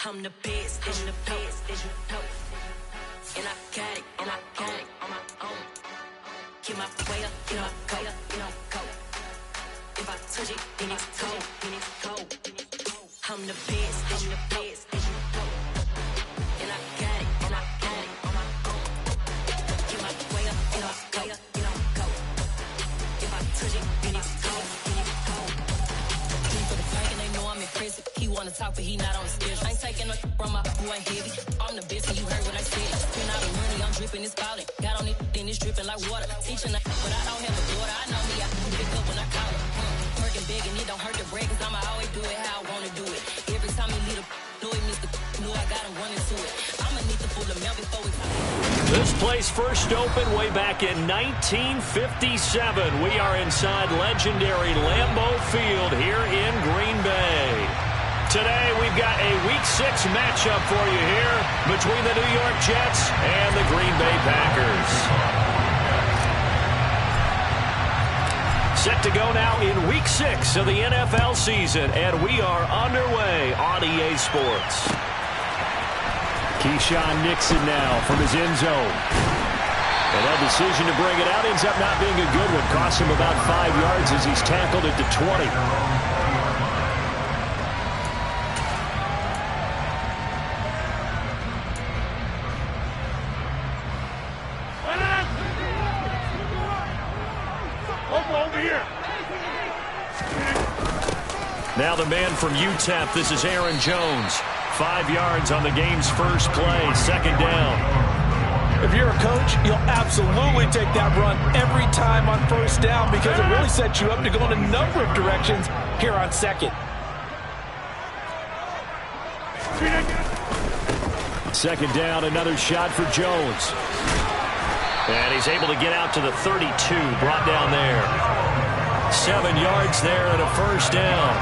I'm the best, and the best, as you know. And I got it, on my own. Get my way up, get my go, go. If I touch it, then it's cold, I'm the best, and the best, as you know. And I got it, on my own. Get my way up, get my go. If I touch it, then it's cold, For the fight and they know I'm impressive. He wanna talk, but he not on the schedule. I ain't taking no from my boy heavy. I'm the best, and you heard what I said. Spend all the money, I'm dripping, it's falling. Got on it, then it's dripping like water. Teaching, but I don't have a daughter. I know me, I can pick up when I call it. Working big, and it don't hurt to break, cause I'ma always do it how I wanna do it. Every time he lead a know it, Mr. Know I got him running to it. I'ma need to pull the milk before we talk. This place first opened way back in 1957. We are inside legendary Lambeau Field here in Green Bay. Today we've got a Week 6 matchup for you here between the New York Jets and the Green Bay Packers. Set to go now in Week 6 of the NFL season, and we are underway on EA Sports. Keyshawn Nixon now from his end zone. And that decision to bring it out ends up not being a good one. Cost him about 5 yards as he's tackled at the 20. Now the man from UTEP, this is Aaron Jones. 5 yards on the game's first play, second down. If you're a coach, you'll absolutely take that run every time on first down because it really sets you up to go in a number of directions here on second. Second down, another shot for Jones. And he's able to get out to the 32, brought down there. 7 yards there and a first down.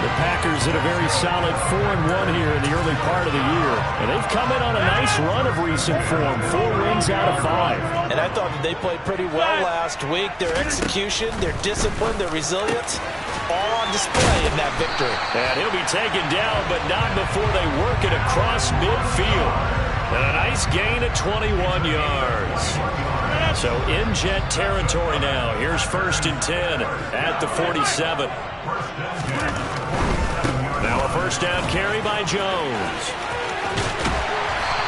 The Packers had a very solid 4-1 here in the early part of the year. And they've come in on a nice run of recent form. 4 wins out of 5. And I thought that they played pretty well last week. Their execution, their discipline, their resilience, all on display in that victory. And he'll be taken down, but not before they work it across midfield. And a nice gain of 21 yards. So in Jet territory now. Here's 1st and 10 at the 47. Now a first down carry by Jones.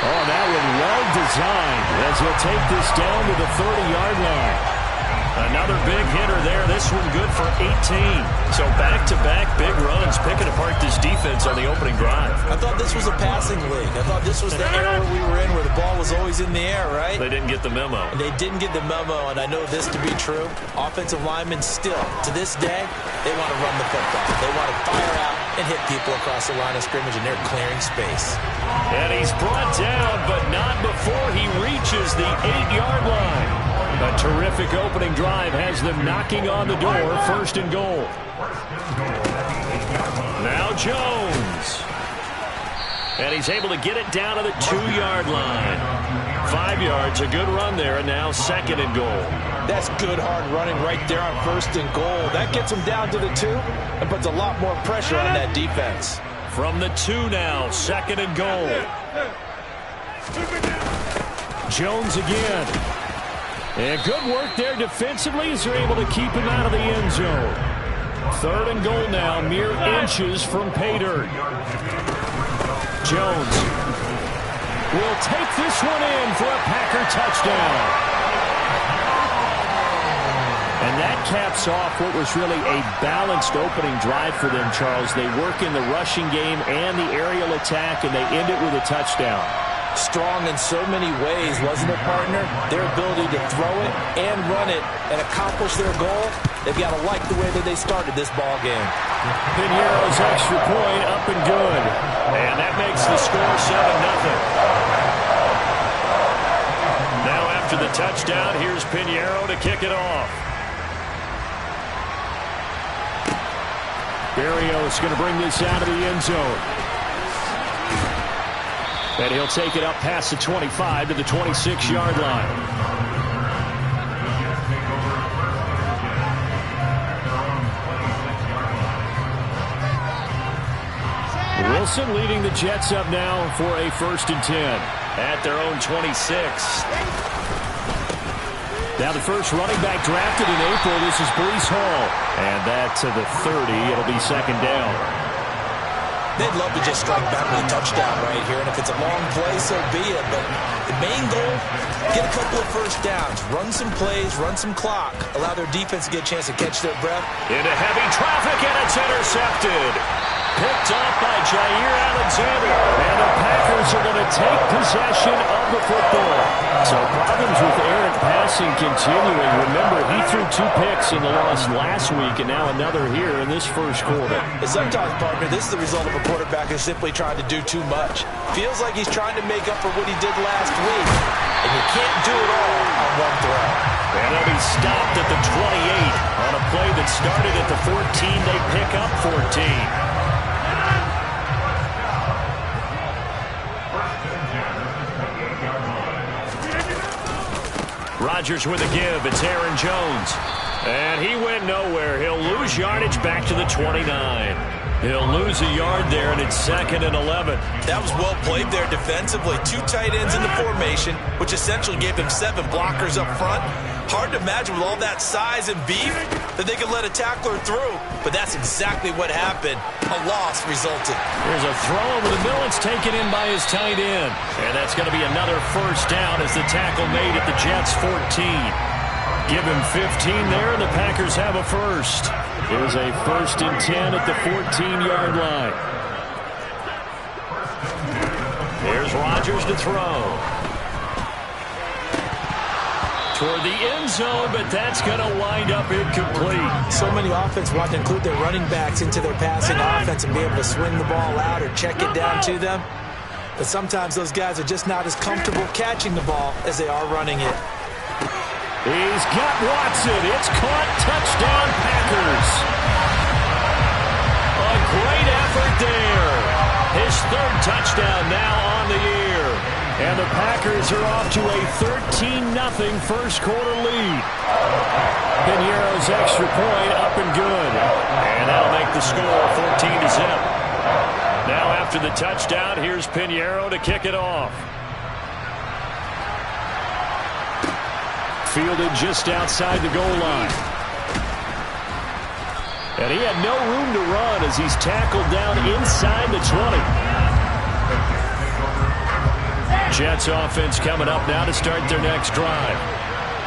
Oh, that one well designed as he'll take this down to the 30-yard line. Another big hitter there. This one good for 18. So back-to-back big runs, picking apart this defense on the opening drive. I thought this was a passing league. I thought this was the era we were in where the ball was always in the air, right? They didn't get the memo. And they didn't get the memo, and I know this to be true. Offensive linemen still, to this day, they want to run the football. They want to fire out and hit people across the line of scrimmage, and they're clearing space. And he's brought down, but not before he reaches the 8-yard line. A terrific opening drive has them knocking on the door. 1st and goal. Now Jones. And he's able to get it down to the 2-yard line. 5 yards, a good run there, and now 2nd and goal. That's good hard running right there on 1st and goal. That gets him down to the 2 and puts a lot more pressure on that defense. From the 2 now, 2nd and goal. Jones again. And good work there defensively as they're able to keep him out of the end zone. 3rd and goal now, mere inches from pay dirt. Jones will take this one in for a Packer touchdown. And that caps off what was really a balanced opening drive for them, Charles. They work in the rushing game and the aerial attack, and they end it with a touchdown. Strong in so many ways, wasn't it, partner? Their ability to throw it and run it and accomplish their goal, they've got to like the way that they started this ball game. Piñeiro's extra point up and good. And that makes the score 7-0. Now after the touchdown, here's Piñeiro to kick it off. Berrios going to bring this out of the end zone. And he'll take it up past the 25 to the 26-yard line. Wilson leading the Jets up now for a 1st and 10 at their own 26. Now the first running back drafted in April, this is Breece Hall. And that to the 30. It'll be 2nd down. They'd love to just strike back with a touchdown right here. And if it's a long play, so be it. But the main goal, get a couple of 1st downs. Run some plays, run some clock. Allow their defense to get a chance to catch their breath. Into heavy traffic, and it's intercepted. Picked off by Jair Alexander. And the Packers are going to take possession of the football. So problems with errant passing continuing. Remember, he threw 2 picks in the loss last week, and now another here in this first quarter. And sometimes, partner, this is the result of a quarterback who's simply trying to do too much. Feels like he's trying to make up for what he did last week. And you can't do it all on one throw. And he'll be stopped at the 28 on a play that started at the 14. They pick up 14. Rodgers with a give. It's Aaron Jones. And he went nowhere. He'll lose yardage back to the 29. He'll lose a yard there, and it's 2nd and 11. That was well played there defensively. 2 tight ends in the formation, which essentially gave them 7 blockers up front. Hard to imagine with all that size and beef that they could let a tackler through. But that's exactly what happened. A loss resulted. There's a throw over the middle. It's taken in by his tight end. And that's going to be another 1st down as the tackle made at the Jets' 14. Give him 15 there, and the Packers have a 1st. Here's a 1st and 10 at the 14-yard line. Here's Rodgers to throw. Toward the end zone, but that's going to wind up incomplete. So many offenses want to include their running backs into their passing offense and be able to swing the ball out or check it down to them. But sometimes those guys are just not as comfortable catching the ball as they are running it. He's got Watson. It's caught. Touchdown, Packers. A great effort there. His 3rd touchdown now on the year. And the Packers are off to a 13-0 first quarter lead. Piñeiro's extra point up and good. And that'll make the score 14-0. Now after the touchdown, here's Piñeiro to kick it off. Fielded just outside the goal line. And he had no room to run as he's tackled down inside the 20. Jets offense coming up now to start their next drive.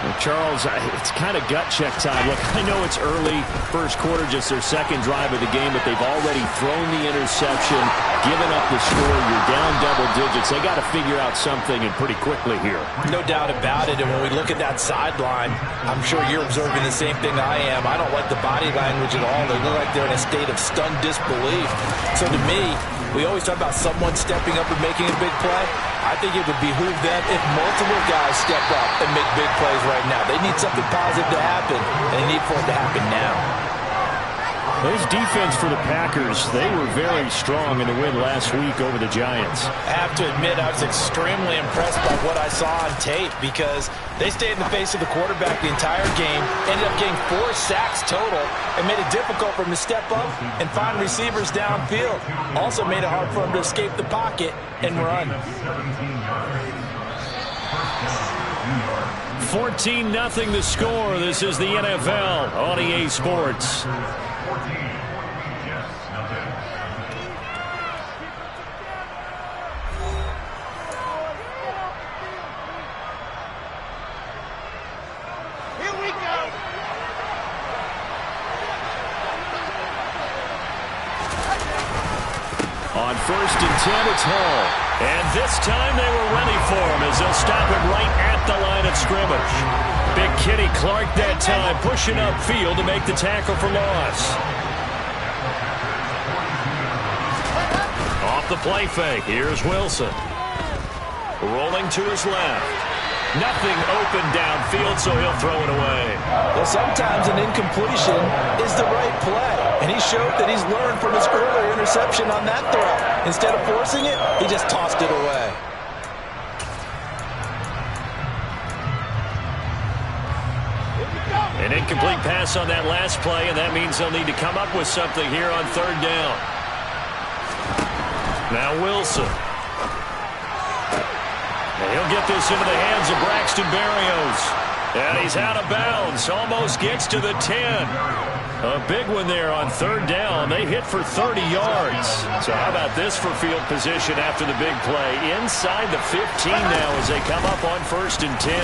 Well, Charles, it's kind of gut check time. Look, I know it's early, first quarter, just their 2nd drive of the game, but they've already thrown the interception, given up the score. You're down double digits. They got to figure out something, and pretty quickly here. No doubt about it, and when we look at that sideline, I'm sure you're observing the same thing I am. I don't like the body language at all. They look like they're in a state of stunned disbelief. So to me, we always talk about someone stepping up and making a big play. I think it would behoove them if multiple guys step up and make big plays right now. They need something positive to happen, and they need for it to happen now. This defense for the Packers, they were very strong in the win last week over the Giants. I have to admit, I was extremely impressed by what I saw on tape because they stayed in the face of the quarterback the entire game, ended up getting 4 sacks total, and made it difficult for him to step up and find receivers downfield. Also made it hard for him to escape the pocket and run. 14-0 the score. This is the NFL on EA Sports. On 1st and 10, it's Hall. And this time they were ready for him as they'll stop him right at the line of scrimmage. Big Kenny Clark that time pushing upfield to make the tackle for loss. Off the play fake, here's Wilson. Rolling to his left. Nothing open downfield, so he'll throw it away. Well, sometimes an incompletion is the right play. And he showed that he's learned from his earlier interception on that throw. Instead of forcing it, he just tossed it away. An incomplete pass on that last play, and that means they'll need to come up with something here on 3rd down. Now Wilson. And he'll get this into the hands of Braxton Berrios. And he's out of bounds. Almost gets to the 10. A big one there on third down. They hit for 30 yards. So how about this for field position after the big play? Inside the 15 now as they come up on 1st and 10.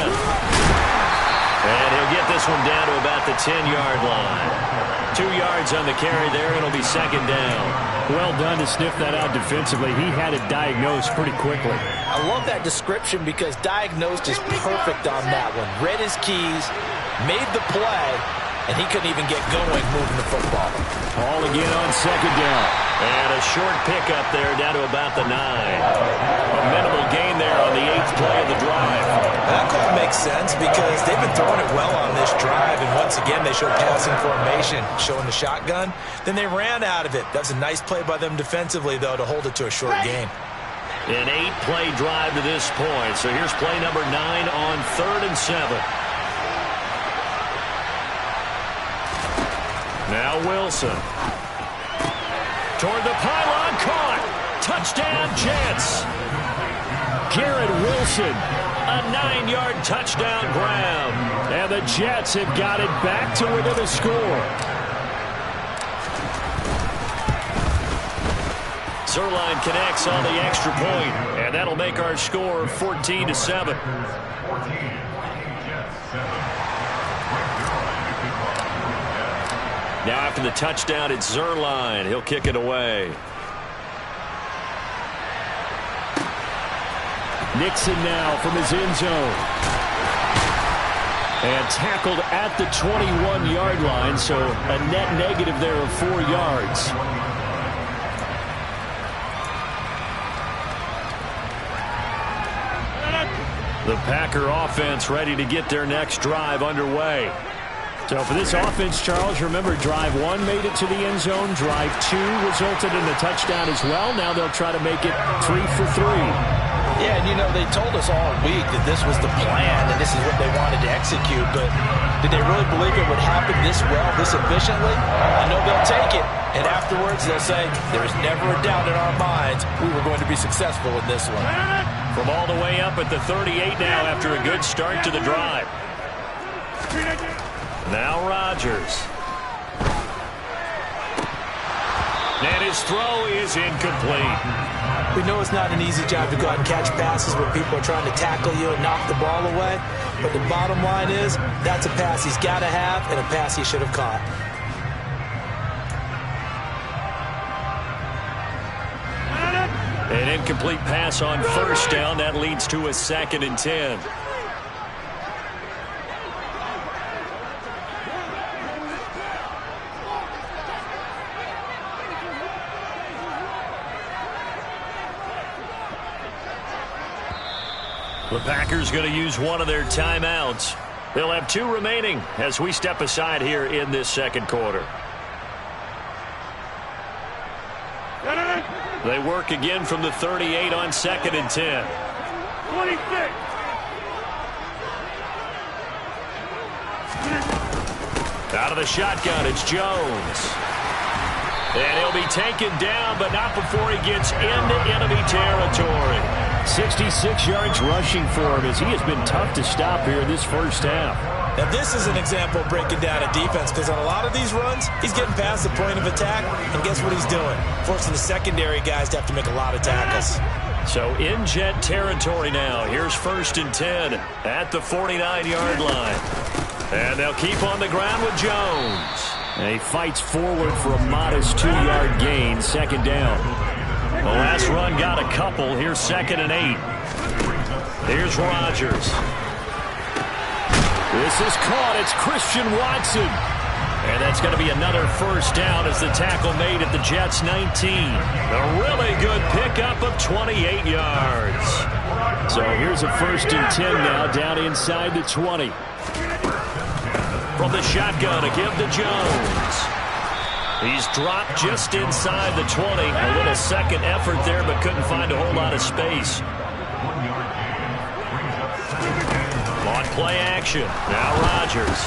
And he'll get this one down to about the 10-yard line. 2 yards on the carry there, and it'll be 2nd down. Well done to sniff that out defensively. He had it diagnosed pretty quickly. I love that description because diagnosed is perfect on that one. Read his keys, made the play, and he couldn't even get going moving the football. All again on 2nd down. And a short pickup there down to about the 9. A minimal gain there on the 8th play of the drive. That call makes sense because they've been throwing it well on this drive, and once again they showed passing formation, showing the shotgun. Then they ran out of it. That's a nice play by them defensively, though, to hold it to a short gain. An 8-play drive to this point. So here's play number 9 on 3rd and 7. Now Wilson. Toward the pylon, caught. Touchdown, Jets. Garrett Wilson. A 9-yard touchdown grab. And the Jets have got it back to within a score. Zerline connects on the extra point, and that'll make our score 14-7. Now after the touchdown, it's Zerline. He'll kick it away. Nixon now from his end zone. And tackled at the 21-yard line, so a net negative there of 4 yards. The Packer offense ready to get their next drive underway. So for this offense, Charles, remember drive 1 made it to the end zone. Drive 2 resulted in a touchdown as well. Now they'll try to make it 3 for 3. Yeah, and you know, they told us all week that this was the plan and this is what they wanted to execute, but did they really believe it would happen this well, this efficiently? I know they'll take it, and afterwards they'll say, there's never a doubt in our minds we were going to be successful in this one. From all the way up at the 38 now after a good start to the drive. Now Rodgers. And his throw is incomplete. We know it's not an easy job to go out and catch passes when people are trying to tackle you and knock the ball away. But the bottom line is, that's a pass he's got to have and a pass he should have caught. An incomplete pass on 1st down. That leads to a 2nd and 10. The Packers going to use one of their timeouts. They'll have 2 remaining as we step aside here in this 2nd quarter. They work again from the 38 on 2nd and 10. 26. Out of the shotgun, it's Jones. And he'll be taken down, but not before he gets into enemy territory. 66 yards rushing for him as he has been tough to stop here in this first half. Now this is an example of breaking down a defense because on a lot of these runs, he's getting past the point of attack, and guess what he's doing? Forcing the secondary guys to have to make a lot of tackles. So in Jet territory now. Here's 1st and 10 at the 49-yard line. And they'll keep on the ground with Jones. And he fights forward for a modest 2-yard gain, 2nd down. The last run got a couple. Here's 2nd and 8. Here's Rodgers. This is caught. It's Christian Watson. And that's going to be another 1st down as the tackle made at the Jets' 19. A really good pickup of 28 yards. So here's a 1st and 10 now down inside the 20. From the shotgun, a give to Jones. He's dropped just inside the 20. A little second effort there, but couldn't find a whole lot of space. On play action. Now Rodgers.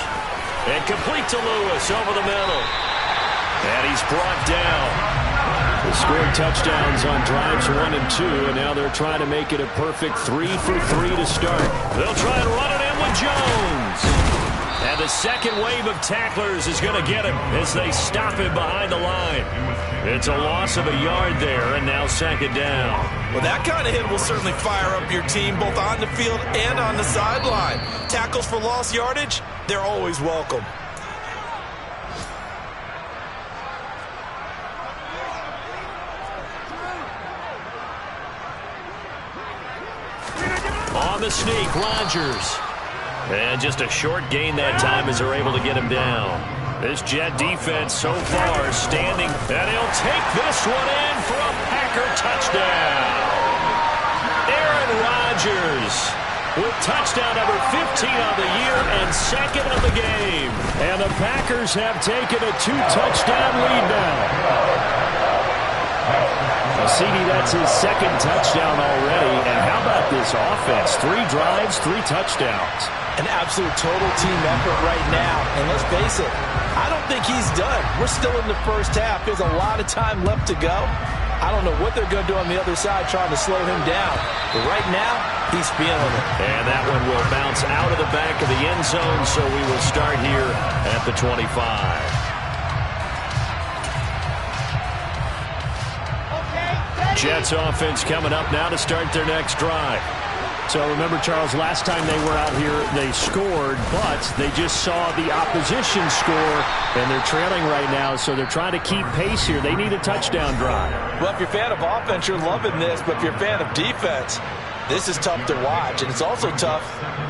And complete to Lewis over the middle. And he's brought down. They scored touchdowns on drives 1 and 2, and now they're trying to make it a perfect 3 for 3 to start. They'll try and run it in with Jones. And the second wave of tacklers is going to get him as they stop him behind the line. It's a loss of a yard there, and now second down. Well, that kind of hit will certainly fire up your team both on the field and on the sideline. Tackles for lost yardage, they're always welcome. On the sneak, Rodgers. And just a short gain that time as they're able to get him down. This Jet defense so far standing, and he'll take this one in for a Packer touchdown. Aaron Rodgers with touchdown number 15 on the year and second of the game. And the Packers have taken a 2-touchdown lead now. CD, that's his second touchdown already. And how about this offense? 3 drives, 3 touchdowns. An absolute total team effort right now. And let's face it, I don't think he's done. We're still in the first half. There's a lot of time left to go. I don't know what they're going to do on the other side trying to slow him down. But right now, he's feeling it. And that one will bounce out of the back of the end zone, so we will start here at the 25. Jets offense coming up now to start their next drive. So remember, Charles, last time they were out here, they scored, but they just saw the opposition score, and they're trailing right now, so they're trying to keep pace here. They need a touchdown drive. Well, if you're a fan of offense, you're loving this, but if you're a fan of defense, this is tough to watch, and it's also tough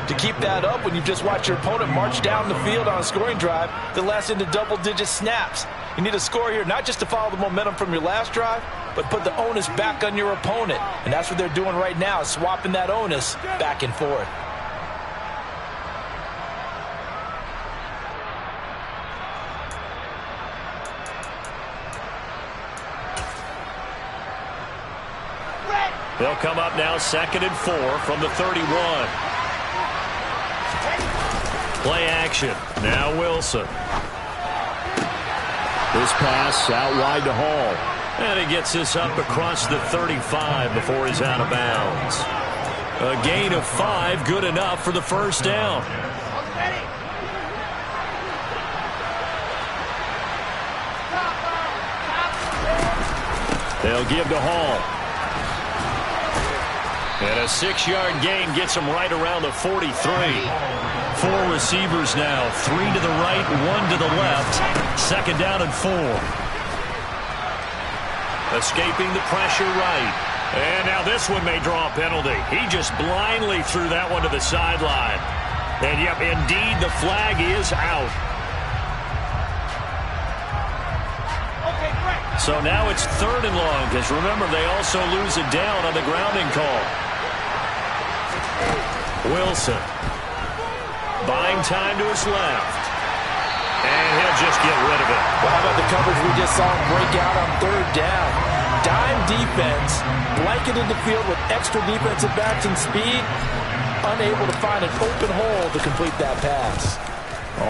to keep that up when you just watch your opponent march down the field on a scoring drive that lasts into double-digit snaps. You need a score here, not just to follow the momentum from your last drive, but put the onus back on your opponent. And that's what they're doing right now, swapping that onus back and forth. They'll come up now 2nd and 4 from the 31. Play action. Now Wilson. This pass out wide to Hall. And he gets this up across the 35 before he's out of bounds. A gain of 5, good enough for the first down. They'll give to Hall. And a 6-yard gain gets him right around the 43. 4 receivers now, 3 to the right, 1 to the left. Second down and 4. Escaping the pressure right. And now this one may draw a penalty. He just blindly threw that one to the sideline. And yep, indeed, the flag is out. So now it's 3rd and long, because remember, they also lose it down on the grounding call. Wilson. Buying time to his left. And he'll just get rid of it. Well, how about the coverage we just saw him break out on 3rd down? Dime defense, blanketed the field with extra defensive backs and speed, unable to find an open hole to complete that pass.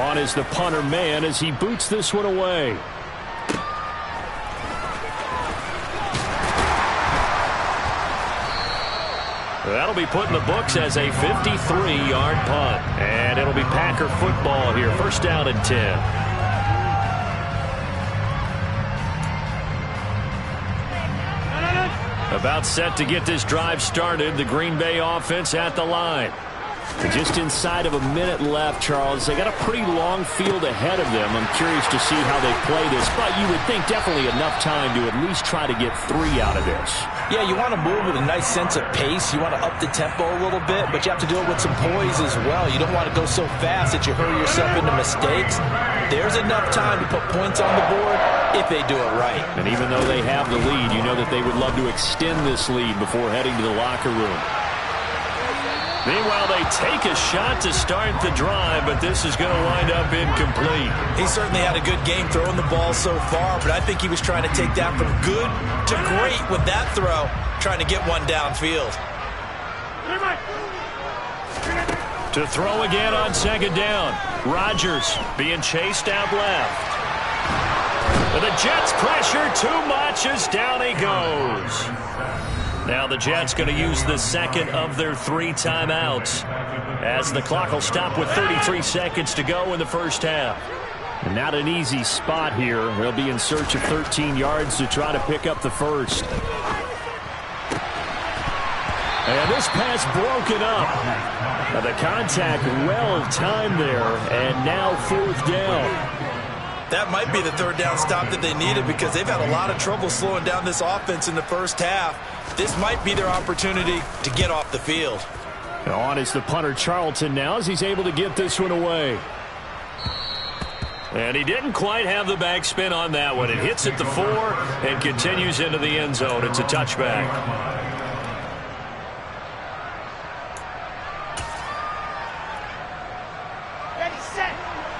On is the punter man as he boots this one away. That'll be put in the books as a 53-yard punt. And it'll be Packer football here. First down and 10. About set to get this drive started. The Green Bay offense at the line. Just inside of a minute left, Charles. They got a pretty long field ahead of them. I'm curious to see how they play this, but you would think definitely enough time to at least try to get 3 out of this. Yeah, you want to move with a nice sense of pace. You want to up the tempo a little bit, but you have to do it with some poise as well. You don't want to go so fast that you hurry yourself into mistakes. There's enough time to put points on the board if they do it right. And even though they have the lead, you know that they would love to extend this lead before heading to the locker room. Meanwhile, they take a shot to start the drive, but this is going to wind up incomplete. He certainly had a good game throwing the ball so far, but I think he was trying to take that from good to great with that throw, trying to get one downfield. To throw again on second down. Rodgers being chased out left. And the Jets pressure too much as down he goes. Now the Jets going to use the second of their 3 timeouts as the clock will stop with 33 seconds to go in the first half. And not an easy spot here. They'll be in search of 13 yards to try to pick up the first. And this pass broken up. Now the contact well timed there, and now 4th down. That might be the 3rd down stop that they needed because they've had a lot of trouble slowing down this offense in the first half. This might be their opportunity to get off the field. Now on is the punter Charlton now as he's able to get this one away. And he didn't quite have the backspin on that one. It hits at the 4 and continues into the end zone. It's a touchback.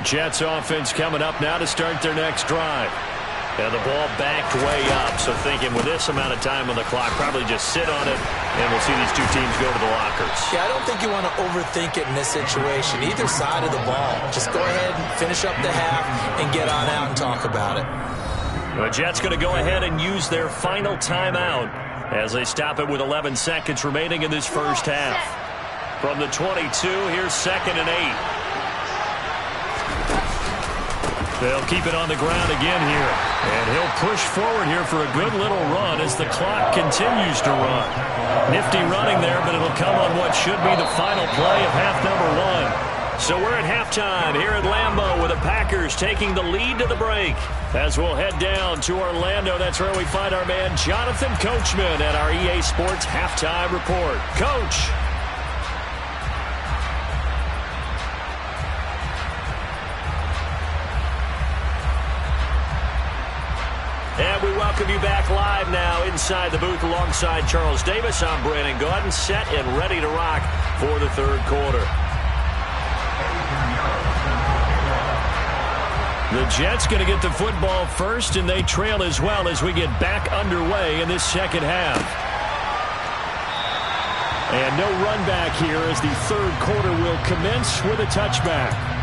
Jets offense coming up now to start their next drive. And the ball backed way up, so thinking with this amount of time on the clock, probably just sit on it, and we'll see these two teams go to the lockers. Yeah, I don't think you want to overthink it in this situation. Either side of the ball. Just go ahead and finish up the half and get on out and talk about it. The Jets going to go ahead and use their final timeout as they stop it with 11 seconds remaining in this first half. From the 22, here's 2nd and 8. They'll keep it on the ground again here. And he'll push forward here for a good little run as the clock continues to run. Nifty running there, but it'll come on what should be the final play of half number 1. So we're at halftime here at Lambeau with the Packers taking the lead to the break. As we'll head down to Orlando, that's where we find our man Jonathan Coachman at our EA Sports Halftime Report. Coach. And we welcome you back live now inside the booth alongside Charles Davis. I'm Brandon Gaudin, set and ready to rock for the 3rd quarter. The Jets going to get the football first, and they trail as well as we get back underway in this second half. And no run back here as the 3rd quarter will commence with a touchback.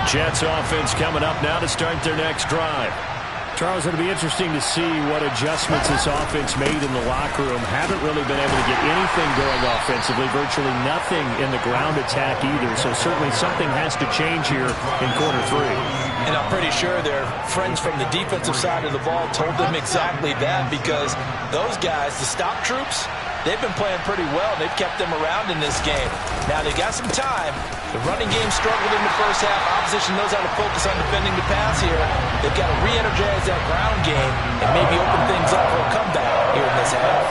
Jets offense coming up now to start their next drive. Charles, it'll be interesting to see what adjustments this offense made in the locker room. Haven't really been able to get anything going offensively, virtually nothing in the ground attack either. So certainly something has to change here in quarter 3. And I'm pretty sure their friends from the defensive side of the ball told them exactly that because those guys, the stop troops, they've been playing pretty well. They've kept them around in this game. Now they got some time. The running game struggled in the first half. Opposition knows how to focus on defending the pass here. They've got to re-energize that ground game and maybe open things up for a comeback here in this half.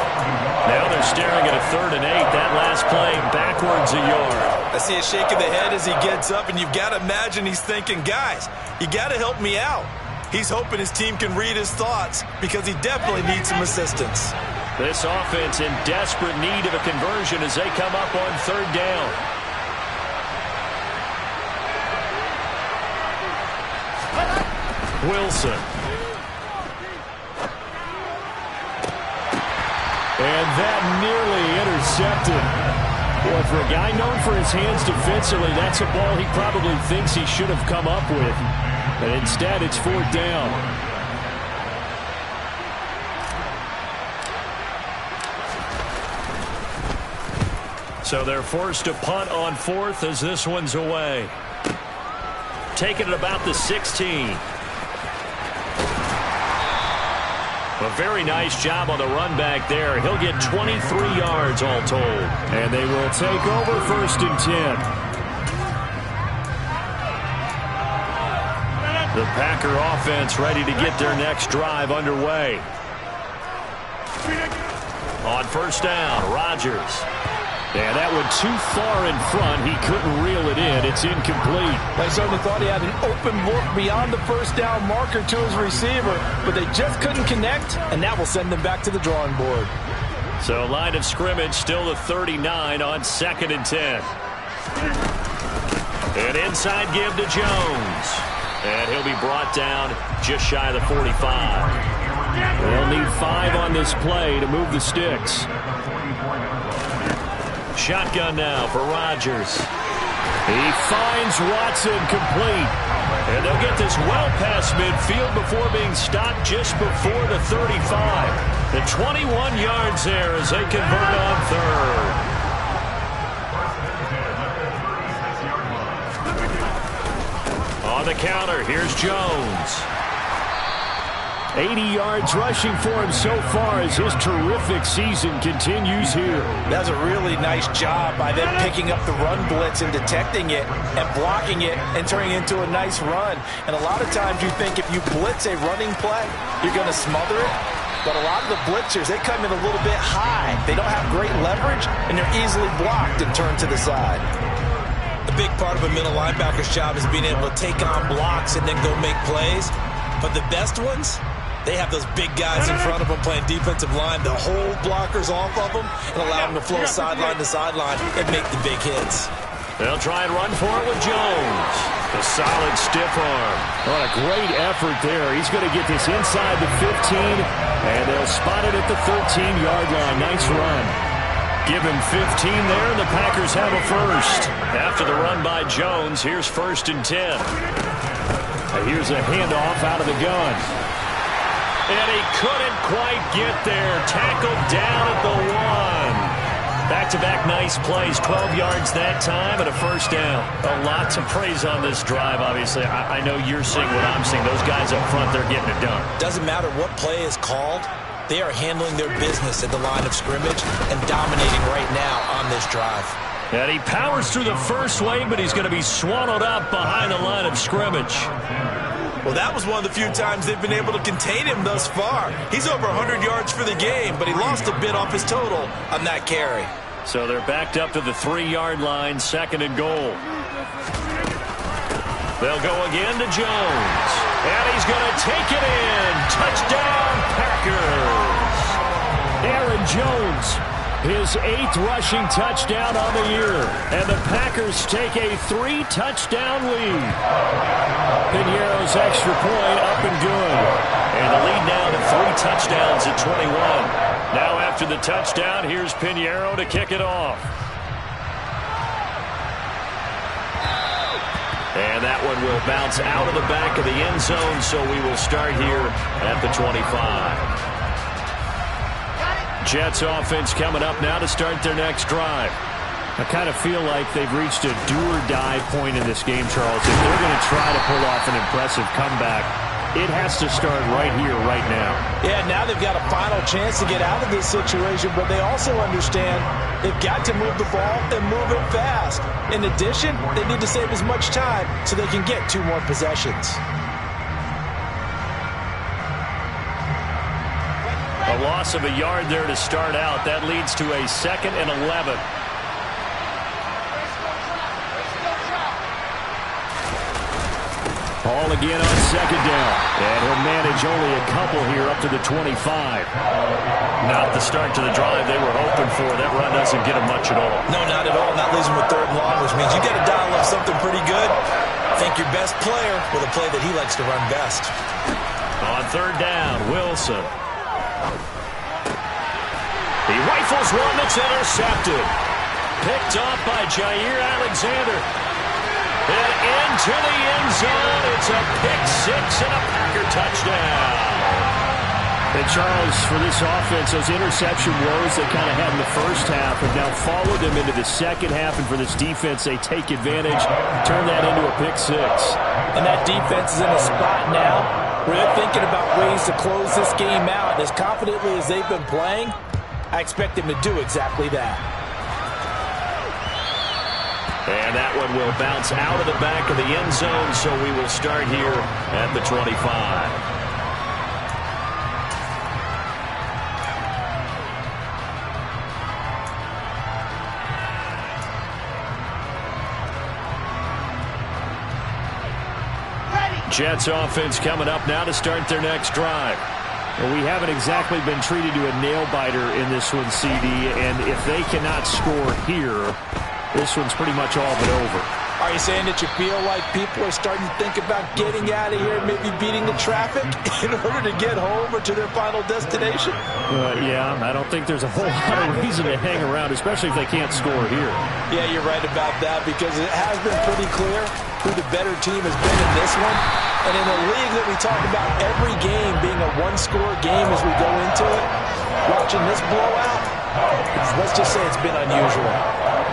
Now they're staring at a 3rd and 8. That last play backwards a yard. I see a shake of the head as he gets up, and you've got to imagine he's thinking, guys, you got to help me out. He's hoping his team can read his thoughts because he definitely needs some assistance. This offense in desperate need of a conversion as they come up on 3rd down. Wilson. And that nearly intercepted. Boy, for a guy known for his hands defensively, that's a ball he probably thinks he should have come up with. But instead, it's 4th down. So they're forced to punt on 4th as this one's away. Taking it about the 16. A very nice job on the run back there. He'll get 23 yards all told. And they will take over 1st and 10. The Packer offense ready to get their next drive underway. On 1st down, Rodgers. Yeah, that one too far in front. He couldn't reel it in. It's incomplete. They certainly thought he had an open look beyond the 1st down marker to his receiver, but they just couldn't connect, and that will send them back to the drawing board. So line of scrimmage still the 39 on 2nd and 10. An inside give to Jones. And he'll be brought down just shy of the 45. They'll need 5 on this play to move the sticks. Shotgun now for Rodgers. He finds Watson complete. And they'll get this well past midfield before being stopped just before the 35. The 21 yards there as they convert on third. On the counter, here's Jones. 80 yards rushing for him so far as his terrific season continues here. That's a really nice job by them picking up the run blitz and detecting it and blocking it and turning it into a nice run. And a lot of times you think if you blitz a running play, you're going to smother it. But a lot of the blitzers, they come in a little bit high. They don't have great leverage, and they're easily blocked and turned to the side. A big part of a middle linebacker's job is being able to take on blocks and then go make plays. But the best ones, they have those big guys in front of them playing defensive line to hold blockers off of them and allow them to flow sideline to sideline and make the big hits. They'll try and run for it with Jones. A solid stiff arm. What a great effort there. He's going to get this inside the 15, and they'll spot it at the 13-yard line. Nice run. Give him 15 there, and the Packers have a first. After the run by Jones, here's 1st and 10. Here's a handoff out of the gun. And he couldn't quite get there. Tackled down at the 1. Back-to-back nice plays. 12 yards that time and a first down. A lot to praise on this drive, obviously. I know you're seeing what I'm seeing. Those guys up front, they're getting it done. Doesn't matter what play is called. They are handling their business at the line of scrimmage and dominating right now on this drive. And he powers through the first wave, but he's going to be swallowed up behind the line of scrimmage. Well, that was one of the few times they've been able to contain him thus far. He's over 100 yards for the game, but he lost a bit off his total on that carry. So they're backed up to the 3-yard line, 2nd and goal. They'll go again to Jones. And he's going to take it in. Touchdown, Packers. Aaron Jones, his 8th rushing touchdown on the year. And the Packers take a 3-touchdown lead. Piñeiro's extra point up and good. And the lead now to 3 touchdowns at 21. Now after the touchdown, here's Piñeiro to kick it off. And that one will bounce out of the back of the end zone, so we will start here at the 25. Jets offense coming up now to start their next drive. I kind of feel like they've reached a do-or-die point in this game, Charles. If they're going to try to pull off an impressive comeback, it has to start right here, right now. Yeah, now they've got a final chance to get out of this situation, but they also understand they've got to move the ball and move it fast. In addition, they need to save as much time so they can get 2 more possessions. A loss of a yard there to start out. That leads to a 2nd and 11. Ball again on 2nd down. And he'll manage only a couple here up to the 25. Not the start to the drive they were hoping for. That run doesn't get them much at all. No, not at all. Not losing with 3rd and long, which means you got to dial up something pretty good. Think your best player with a play that he likes to run best. On 3rd down, Wilson. He rifles one that's intercepted. Picked off by Jair Alexander. And into the end zone. It's a pick-6 and a Packer touchdown. And Charles, for this offense, those interception woes they kind of had in the first half have now followed them into the second half. And for this defense, they take advantage, turn that into a pick-6. And that defense is in a spot now where they're thinking about ways to close this game out. As confidently as they've been playing, I expect them to do exactly that. And that one will bounce out of the back of the end zone, so we will start here at the 25. Jets offense coming up now to start their next drive. Well, we haven't exactly been treated to a nail-biter in this one, CD, and if they cannot score here, this one's pretty much all but over. I Are you saying that you feel like people are starting to think about getting out of here, maybe beating the traffic in order to get home or to their final destination? Yeah, I don't think there's a whole lot of reason to hang around, especially if they can't score here. Yeah, you're right about that, because it has been pretty clear who the better team has been in this one. And in a league that we talk about every game being a one-score game as we go into it, watching this blowout, let's just say it's been unusual.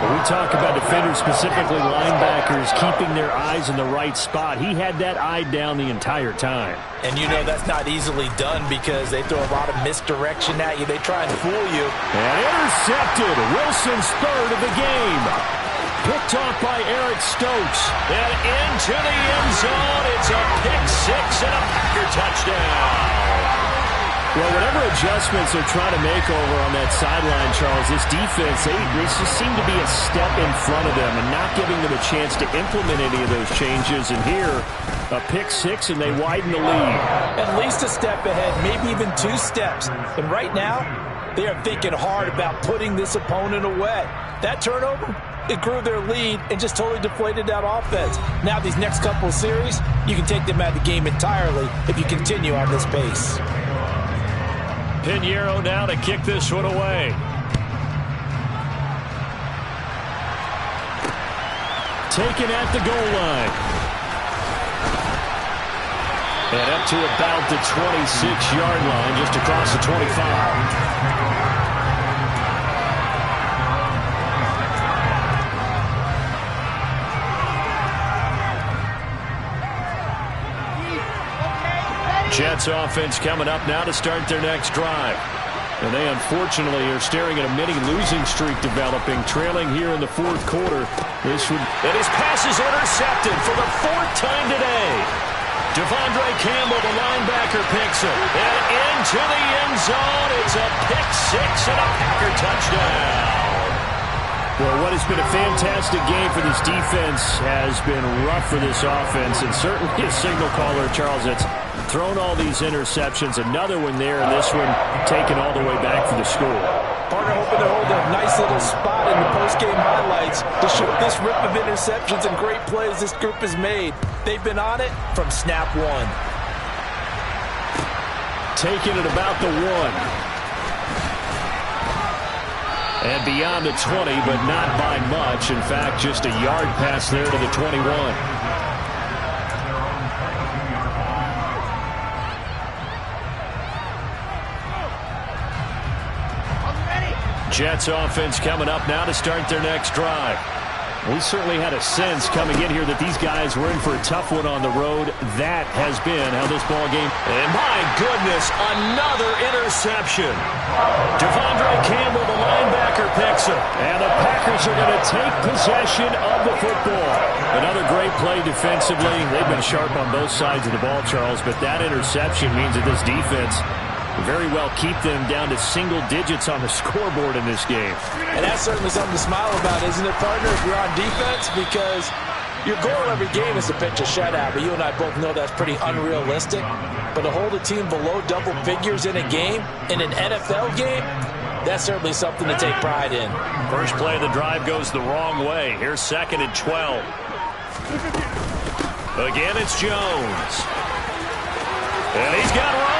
We talk about defenders, specifically linebackers, keeping their eyes in the right spot. He had that eye down the entire time. And you know that's not easily done because they throw a lot of misdirection at you. They try and fool you. And intercepted. Wilson's third of the game. Picked off by Eric Stokes. And into the end zone. It's a pick six and a Packer touchdown. Well, whatever adjustments they're trying to make over on that sideline, Charles, this defense, they just seem to be a step in front of them and not giving them a chance to implement any of those changes. And here, a pick six, and they widen the lead. At least a step ahead, maybe even 2 steps. And right now, they are thinking hard about putting this opponent away. That turnover, it grew their lead and just totally deflated that offense. Now these next couple of series, you can take them out of the game entirely if you continue on this pace. Pinheiro now to kick this one away. Taken at the goal line. And up to about the 26-yard line, just across the 25. Jets offense coming up now to start their next drive. And they unfortunately are staring at a mini losing streak developing, trailing here in the fourth quarter. And his pass is intercepted for the 4th time today. Devondre Campbell, the linebacker, picks it. And into the end zone. It's a pick six and a Packer touchdown. Well, what has been a fantastic game for this defense has been rough for this offense, and certainly a signal caller, Charles, that's thrown all these interceptions. Another one there, and this one taken all the way back for the score. Partner hoping to hold a nice little spot in the post-game highlights to show this rip of interceptions and great plays this group has made. They've been on it from snap one. Taken at about the 1. And beyond the 20, but not by much. In fact, just a yard pass there to the 21. Jets offense coming up now to start their next drive. We certainly had a sense coming in here that these guys were in for a tough one on the road. That has been how this ball game. And my goodness, another interception. Devondre Campbell, the linebacker, picks it. And the Packers are going to take possession of the football. Another great play defensively. They've been sharp on both sides of the ball, Charles, but that interception means that this defense very well keep them down to single digits on the scoreboard in this game. And that's certainly something to smile about, isn't it, partner, if you're on defense? Because your goal every game is to pitch a shutout, but you and I both know that's pretty unrealistic. But to hold a team below double figures in a game, in an NFL game, that's certainly something to take pride in. First play of the drive goes the wrong way. Here's 2nd and 12. Again, it's Jones. And he's got room.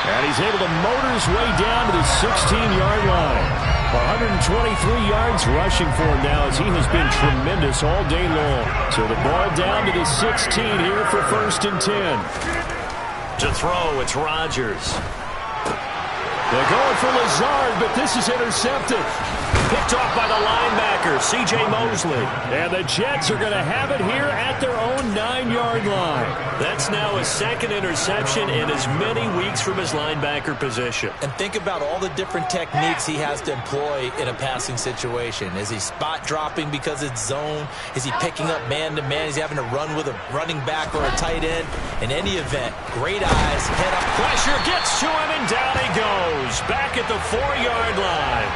And he's able to motor his way down to the 16-yard line. 123 yards rushing for him now as he has been tremendous all day long. So the ball down to the 16 here for 1st and 10. To throw, it's Rodgers. They're going for Lazard, but this is intercepted. Picked off by the linebacker, C.J. Mosley. And the Jets are going to have it here at their own 9-yard line. That's now his 2nd interception in as many weeks from his linebacker position. And think about all the different techniques he has to employ in a passing situation. Is he spot dropping because it's zone? Is he picking up man-to-man? Is he having to run with a running back or a tight end? In any event, great eyes, head up. Pressure gets to him, and down he goes. Back at the 4-yard line.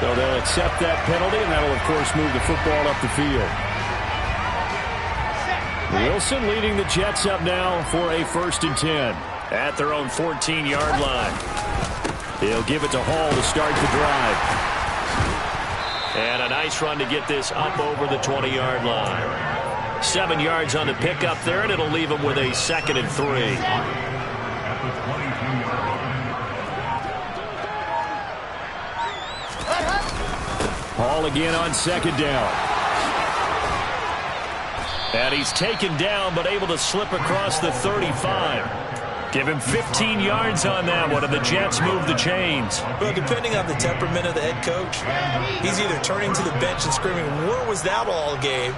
So they'll accept that penalty, and that'll, of course, move the football up the field. Wilson leading the Jets up now for a 1st and 10. At their own 14-yard line. He'll give it to Hall to start the drive. And a nice run to get this up over the 20-yard line. 7 yards on the pickup there, and it'll leave him with a 2nd and 3. Ball again on 2nd down. And he's taken down, but able to slip across the 35. Give him 15 yards on that one, and the Jets move the chains. Well, depending on the temperament of the head coach, he's either turning to the bench and screaming, "Where was that all game?"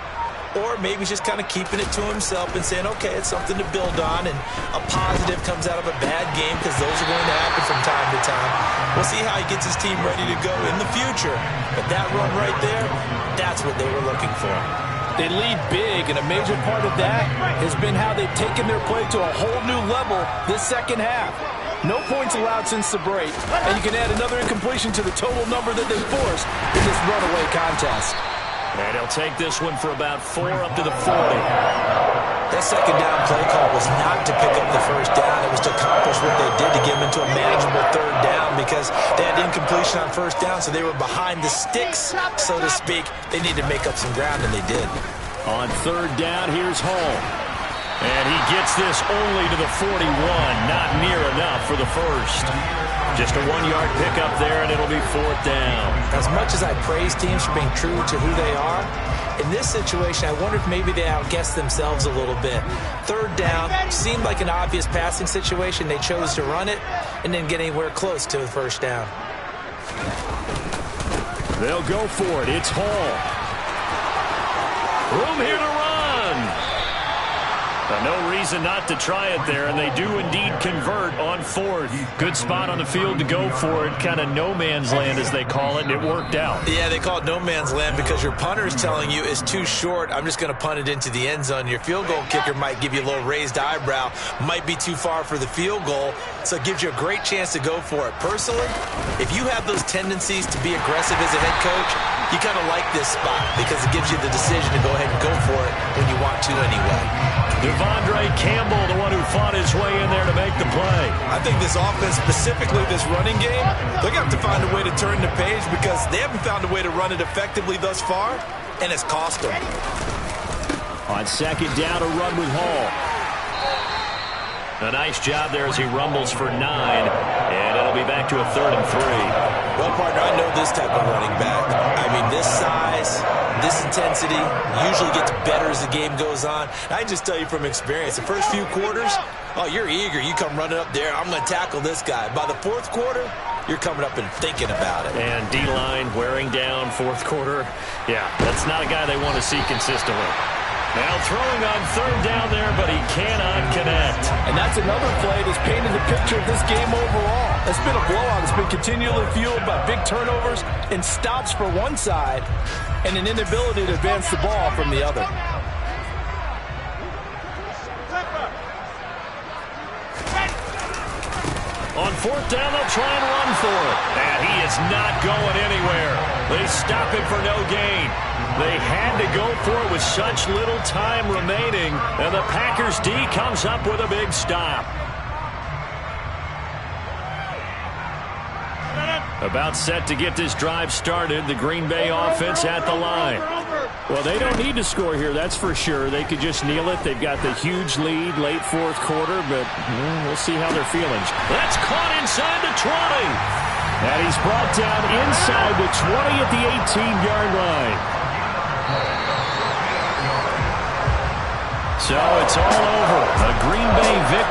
Or maybe he's just kind of keeping it to himself and saying, okay, it's something to build on, and a positive comes out of a bad game, because those are going to happen from time to time. We'll see how he gets his team ready to go in the future. But that run right there, that's what they were looking for. They lead big, and a major part of that has been how they've taken their play to a whole new level this second half. No points allowed since the break, and you can add another incompletion to the total number that they forced in this runaway contest. And he'll take this one for about 4 up to the 40. That second down play call was not to pick up the first down. It was to accomplish what they did to get them into a manageable 3rd down, because they had incompletion on 1st down, so they were behind the sticks, so to speak. They needed to make up some ground, and they did. On 3rd down, here's Hall. And he gets this only to the 41. Not near enough for the first. Just a 1-yard pickup there, and it'll be 4th down. As much as I praise teams for being true to who they are, in this situation, I wonder if maybe they outguessed themselves a little bit. 3rd down seemed like an obvious passing situation. They chose to run it and didn't get anywhere close to the 1st down. They'll go for it. It's Hall. Room here to run. No reason not to try it there, and they do indeed convert on 4th. Good spot on the field to go for it. Kind of no man's land, as they call it, and it worked out. Yeah, they call it no man's land because your punter is telling you it's too short. I'm just going to punt it into the end zone. Your field goal kicker might give you a little raised eyebrow. Might be too far for the field goal, so it gives you a great chance to go for it. Personally, if you have those tendencies to be aggressive as a head coach, you kind of like this spot because it gives you the decision to go ahead and go for it when you want to anyway. Devondre Campbell, the one who fought his way in there to make the play. I think this offense, specifically this running game, they're going to have to find a way to turn the page because they haven't found a way to run it effectively thus far, and it's cost them. On 2nd down, a run with Hall. A nice job there as he rumbles for 9, and it'll be back to a 3rd and 3. Well, partner, I know this type of running back. I mean, this size, this intensity usually gets better as the game goes on. I can just tell you from experience, the first few quarters, oh, you're eager. You come running up there, I'm going to tackle this guy. By the 4th quarter, you're coming up and thinking about it. And D-line wearing down 4th quarter. Yeah, that's not a guy they want to see consistently. Now throwing on 3rd down there, but he cannot connect. And that's another play that's painted the picture of this game overall. It's been a blowout. It's been continually fueled by big turnovers and stops for one side and an inability to advance the ball from the other. On 4th down, they'll try and run for it. And he is not going anywhere. They stop him for no gain. They had to go for it with such little time remaining, and the Packers D comes up with a big stop. About set to get this drive started, the Green Bay offense at the line. Well, they don't need to score here, that's for sure. They could just kneel it. They've got the huge lead, late 4th quarter, but we'll see how they're feeling. That's caught inside the 20. And he's brought down inside the 20 at the 18-yard line. So it's all over. A Green Bay victory.